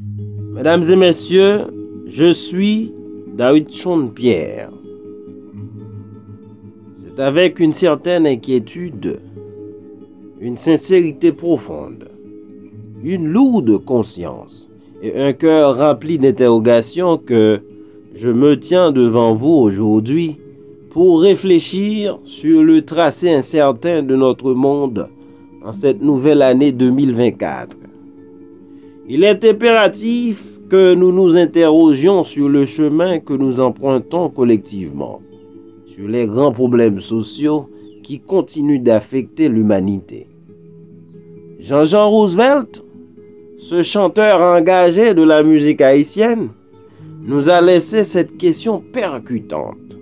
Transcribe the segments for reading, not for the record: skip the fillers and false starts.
Mesdames et messieurs, je suis David Chonde-Pierre. C'est avec une certaine inquiétude, une sincérité profonde, une lourde conscience et un cœur rempli d'interrogations que je me tiens devant vous aujourd'hui pour réfléchir sur le tracé incertain de notre monde en cette nouvelle année 2024. Il est impératif que nous nous interrogions sur le chemin que nous empruntons collectivement, sur les grands problèmes sociaux qui continuent d'affecter l'humanité. Jean-Jean Roosevelt, ce chanteur engagé de la musique haïtienne, nous a laissé cette question percutante.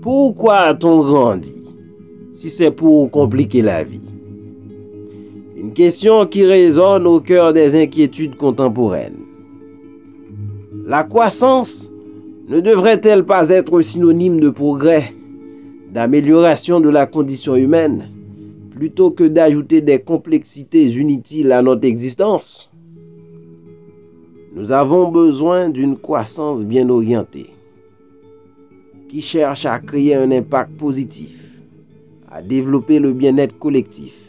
Pourquoi a-t-on grandi si c'est pour compliquer la vie? Une question qui résonne au cœur des inquiétudes contemporaines. La croissance ne devrait-elle pas être synonyme de progrès, d'amélioration de la condition humaine, plutôt que d'ajouter des complexités inutiles à notre existence? Nous avons besoin d'une croissance bien orientée, qui cherche à créer un impact positif, à développer le bien-être collectif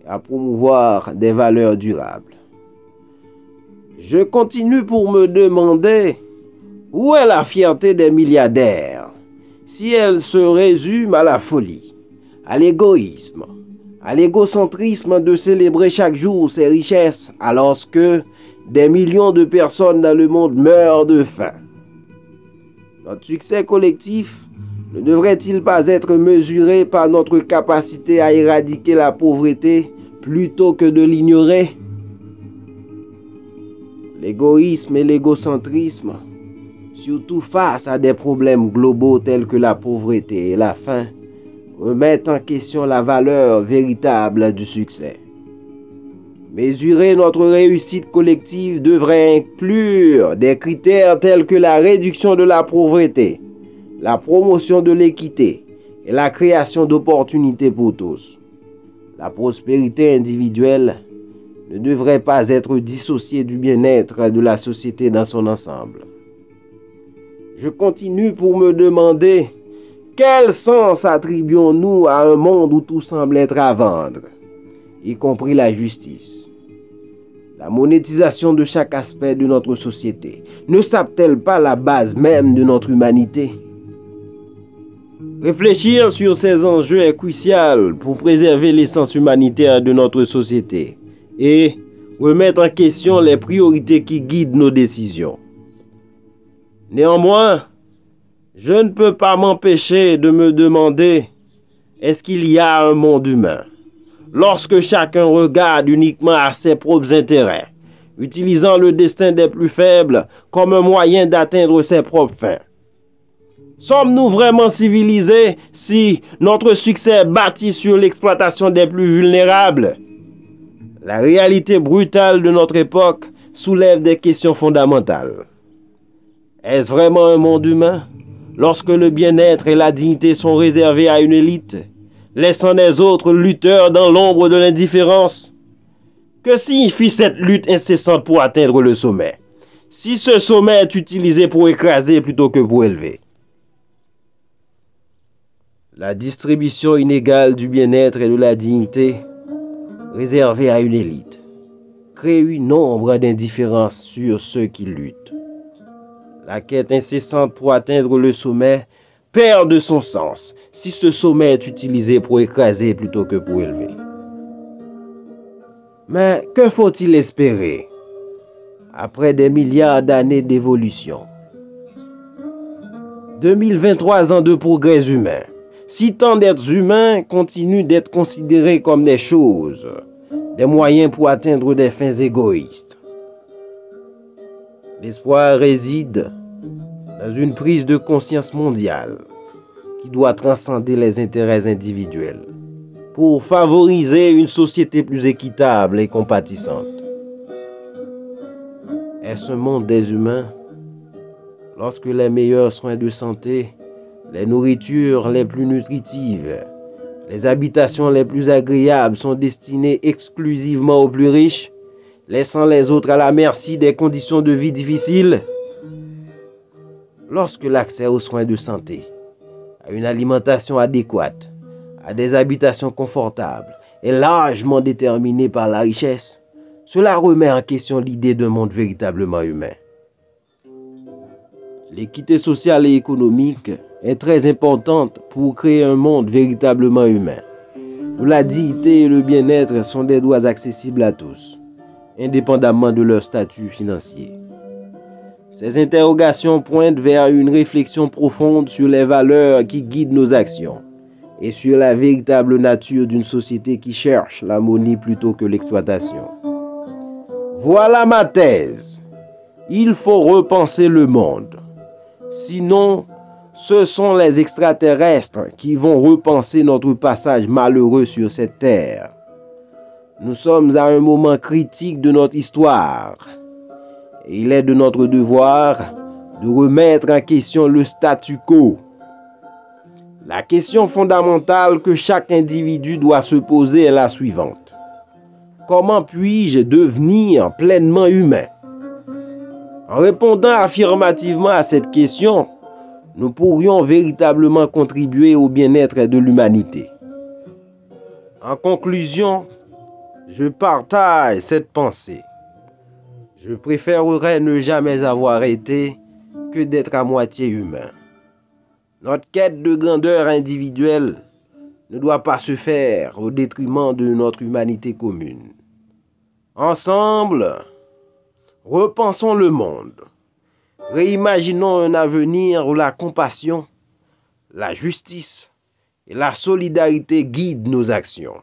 et à promouvoir des valeurs durables. Je continue pour me demander où est la fierté des milliardaires si elle se résume à la folie, à l'égoïsme, à l'égocentrisme de célébrer chaque jour ses richesses alors que des millions de personnes dans le monde meurent de faim. Notre succès collectif ne devrait-il pas être mesuré par notre capacité à éradiquer la pauvreté plutôt que de l'ignorer? L'égoïsme et l'égocentrisme, surtout face à des problèmes globaux tels que la pauvreté et la faim, remettent en question la valeur véritable du succès. Mesurer notre réussite collective devrait inclure des critères tels que la réduction de la pauvreté, la promotion de l'équité et la création d'opportunités pour tous. La prospérité individuelle ne devrait pas être dissociée du bien-être de la société dans son ensemble. Je continue pour me demander quel sens attribuons-nous à un monde où tout semble être à vendre, y compris la justice. La monétisation de chaque aspect de notre société ne sape-t-elle pas la base même de notre humanité? Réfléchir sur ces enjeux est crucial pour préserver l'essence humanitaire de notre société et remettre en question les priorités qui guident nos décisions. Néanmoins, je ne peux pas m'empêcher de me demander, est-ce qu'il y a un monde humain? Lorsque chacun regarde uniquement à ses propres intérêts, utilisant le destin des plus faibles comme un moyen d'atteindre ses propres fins. Sommes-nous vraiment civilisés si notre succès est bâti sur l'exploitation des plus vulnérables? La réalité brutale de notre époque soulève des questions fondamentales. Est-ce vraiment un monde humain lorsque le bien-être et la dignité sont réservés à une élite, laissant les autres lutteurs dans l'ombre de l'indifférence? Que signifie cette lutte incessante pour atteindre le sommet, si ce sommet est utilisé pour écraser plutôt que pour élever? La distribution inégale du bien-être et de la dignité, réservée à une élite, crée une ombre d'indifférence sur ceux qui luttent. La quête incessante pour atteindre le sommet perd de son sens si ce sommet est utilisé pour écraser plutôt que pour élever. Mais que faut-il espérer après des milliards d'années d'évolution? 2023 ans de progrès humain. Si tant d'êtres humains continuent d'être considérés comme des choses, des moyens pour atteindre des fins égoïstes. L'espoir réside dans une prise de conscience mondiale qui doit transcender les intérêts individuels pour favoriser une société plus équitable et compatissante. Est-ce un monde des humains lorsque les meilleurs soins de santé, les nourritures les plus nutritives, les habitations les plus agréables sont destinées exclusivement aux plus riches laissant les autres à la merci des conditions de vie difficiles? Lorsque l'accès aux soins de santé, à une alimentation adéquate, à des habitations confortables est largement déterminé par la richesse, cela remet en question l'idée d'un monde véritablement humain. L'équité sociale et économique est très importante pour créer un monde véritablement humain, où la dignité et le bien-être sont des droits accessibles à tous, indépendamment de leur statut financier. Ces interrogations pointent vers une réflexion profonde sur les valeurs qui guident nos actions et sur la véritable nature d'une société qui cherche l'harmonie plutôt que l'exploitation. Voilà ma thèse. Il faut repenser le monde. Sinon, ce sont les extraterrestres qui vont repenser notre passage malheureux sur cette terre. Nous sommes à un moment critique de notre histoire. Et il est de notre devoir de remettre en question le statu quo. La question fondamentale que chaque individu doit se poser est la suivante. Comment puis-je devenir pleinement humain? En répondant affirmativement à cette question, nous pourrions véritablement contribuer au bien-être de l'humanité. En conclusion, je partage cette pensée. Je préférerais ne jamais avoir été que d'être à moitié humain. Notre quête de grandeur individuelle ne doit pas se faire au détriment de notre humanité commune. Ensemble, repensons le monde. Réimaginons un avenir où la compassion, la justice et la solidarité guident nos actions.